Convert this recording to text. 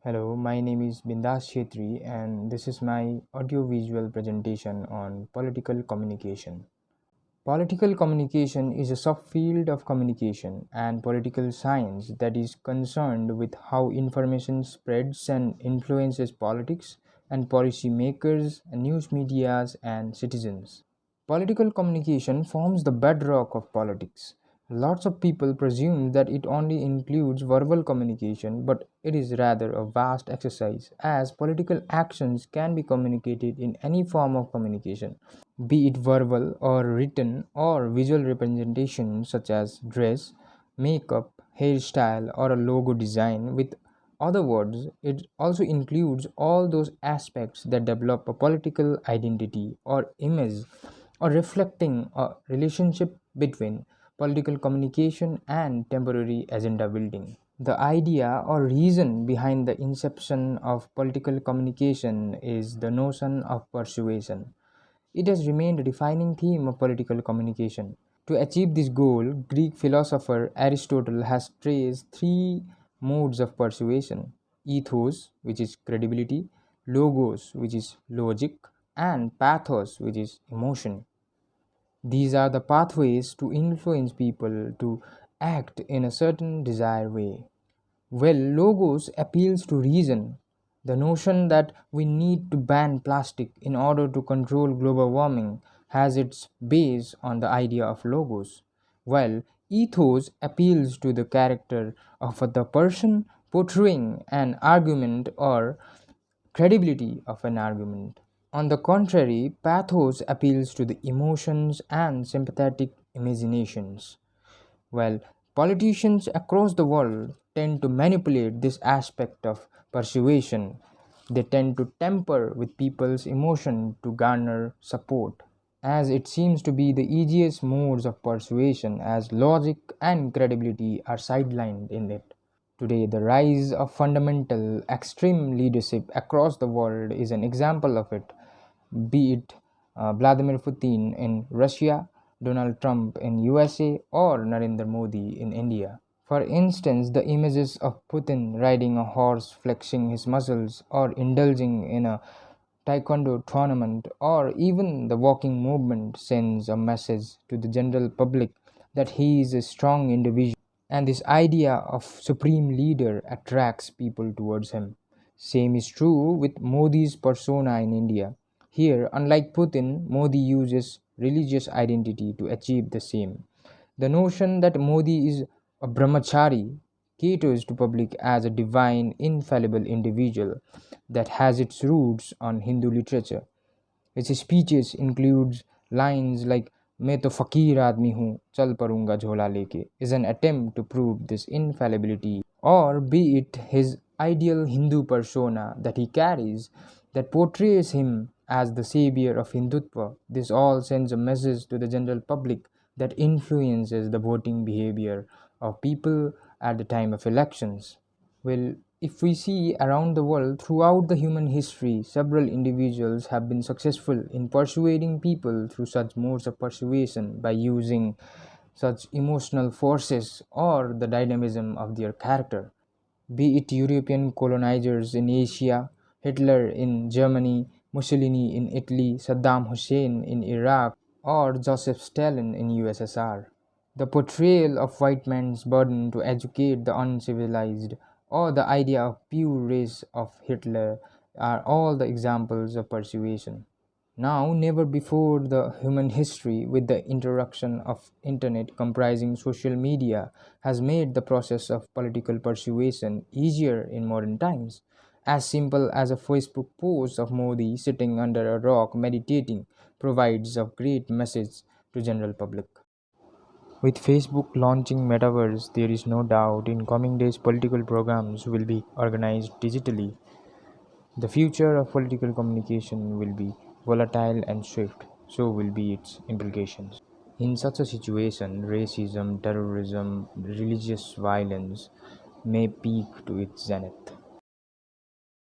Hello, my name is Bindas Chetri, and this is my audiovisual presentation on political communication. Political communication is a subfield of communication and political science that is concerned with how information spreads and influences politics and policymakers, news medias, and citizens. Political communication forms the bedrock of politics. Lots of people presume that it only includes verbal communication, but it is rather a vast exercise, as political actions can be communicated in any form of communication, be it verbal or written or visual representation such as dress, makeup, hairstyle, or a logo design. With other words, it also includes all those aspects that develop a political identity or image or reflecting a relationship between political communication and temporary agenda building. The idea or reason behind the inception of political communication is the notion of persuasion. It has remained a defining theme of political communication. To achieve this goal, Greek philosopher Aristotle has traced three modes of persuasion: ethos, which is credibility, logos, which is logic, and pathos, which is emotion. These are the pathways to influence people to act in a certain desired way. Well, logos appeals to reason, the notion that we need to ban plastic in order to control global warming has its base on the idea of logos, while ethos appeals to the character of the person portraying an argument or credibility of an argument. On the contrary, pathos appeals to the emotions and sympathetic imaginations. While politicians across the world tend to manipulate this aspect of persuasion, they tend to tamper with people's emotion to garner support, as it seems to be the easiest modes of persuasion, as logic and credibility are sidelined in it. Today, the rise of fundamental extreme leadership across the world is an example of it, be it Vladimir Putin in Russia, Donald Trump in USA, or Narendra Modi in India. For instance, the images of Putin riding a horse, flexing his muscles, or indulging in a taekwondo tournament, or even the walking movement sends a message to the general public that he is a strong individual, and this idea of supreme leader attracts people towards him. Same is true with Modi's persona in India. Here, unlike Putin, Modi uses religious identity to achieve the same. The notion that Modi is a brahmachari caters to public as a divine, infallible individual that has its roots on Hindu literature. Its speeches includes lines like मैं तो फकीर आदमी हूँ चल परूंगा झोला लेके is an attempt to prove this infallibility, or be it his ideal Hindu persona that he carries that portrays him as the savior of Hindutva. This all sends a message to the general public that influences the voting behavior of people at the time of elections. Well, if we see around the world throughout the human history, several individuals have been successful in persuading people through such modes of persuasion by using such emotional forces or the dynamism of their character. Be it European colonizers in Asia, Hitler in Germany, Mussolini in Italy, Saddam Hussein in Iraq, or Joseph Stalin in USSR. The portrayal of white man's burden to educate the uncivilized, or the idea of pure race of Hitler are all the examples of persuasion. Now, never before the human history, with the introduction of internet comprising social media, has made the process of political persuasion easier in modern times. As simple as a Facebook post of Modi sitting under a rock meditating provides a great message to general public. With Facebook launching Metaverse, there is no doubt in coming days political programs will be organized digitally. The future of political communication will be volatile and swift, so will be its implications. In such a situation, racism, terrorism, religious violence may peak to its zenith.